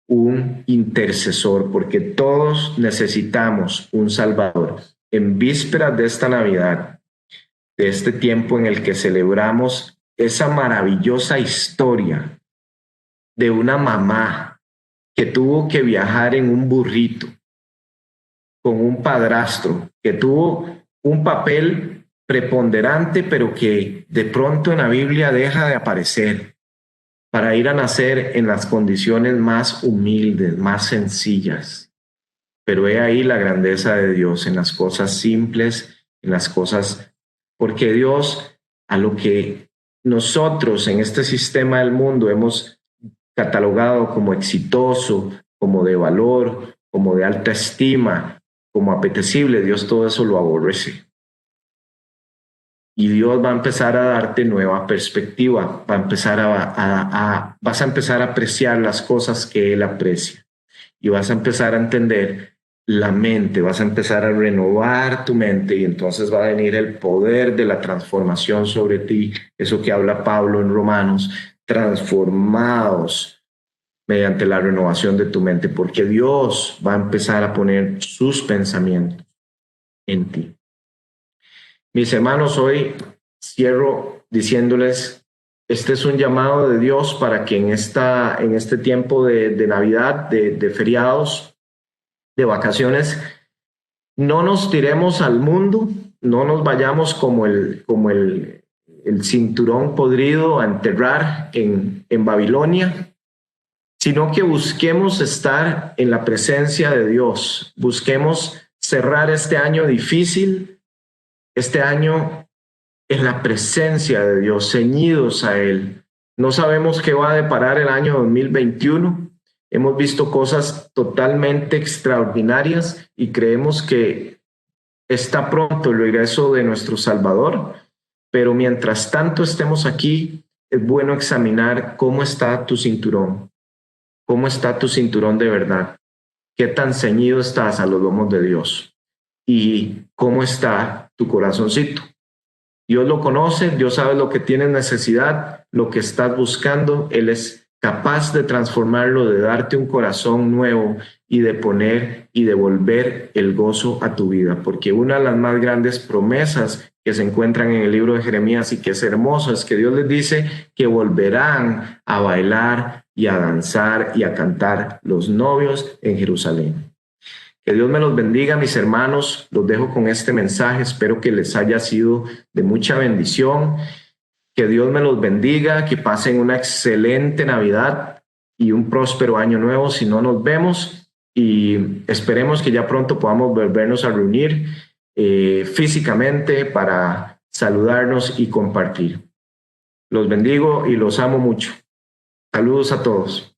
un intercesor, porque todos necesitamos un Salvador. En vísperas de esta Navidad, de este tiempo en el que celebramos esa maravillosa historia de una mamá que tuvo que viajar en un burrito con un padrastro que tuvo un papel preponderante, pero que de pronto en la Biblia deja de aparecer para ir a nacer en las condiciones más humildes, más sencillas. Pero he ahí la grandeza de Dios en las cosas simples, en las cosas, porque Dios, a lo que nosotros en este sistema del mundo hemos catalogado como exitoso, como de valor, como de alta estima, como apetecible, Dios todo eso lo aborrece. Y Dios va a empezar a darte nueva perspectiva, va a empezar vas a empezar a apreciar las cosas que Él aprecia y vas a empezar a entender la mente, vas a empezar a renovar tu mente y entonces va a venir el poder de la transformación sobre ti, eso que habla Pablo en Romanos, transformados mediante la renovación de tu mente, porque Dios va a empezar a poner sus pensamientos en ti. Mis hermanos, hoy cierro diciéndoles, este es un llamado de Dios para que en este tiempo de Navidad, de feriados, de vacaciones, no nos tiremos al mundo, no nos vayamos como el el cinturón podrido a enterrar en Babilonia, sino que busquemos estar en la presencia de Dios. Busquemos cerrar este año difícil, este año en la presencia de Dios, ceñidos a Él. No sabemos qué va a deparar el año 2021. Hemos visto cosas totalmente extraordinarias y creemos que está pronto el regreso de nuestro Salvador, pero mientras tanto estemos aquí, es bueno examinar cómo está tu cinturón, cómo está tu cinturón de verdad, qué tan ceñido estás a los lomos de Dios y cómo está tu corazoncito. Dios lo conoce, Dios sabe lo que tienes necesidad, lo que estás buscando. Él es capaz de transformarlo, de darte un corazón nuevo y de poner y devolver el gozo a tu vida. Porque una de las más grandes promesas que se encuentran en el libro de Jeremías y que es hermoso es que Dios les dice que volverán a bailar y a danzar y a cantar los novios en Jerusalén. Que Dios me los bendiga, mis hermanos. Los dejo con este mensaje. Espero que les haya sido de mucha bendición. Que Dios me los bendiga, que pasen una excelente Navidad y un próspero año nuevo si no nos vemos. Y esperemos que ya pronto podamos volvernos a reunir físicamente para saludarnos y compartir. Los bendigo y los amo mucho. Saludos a todos.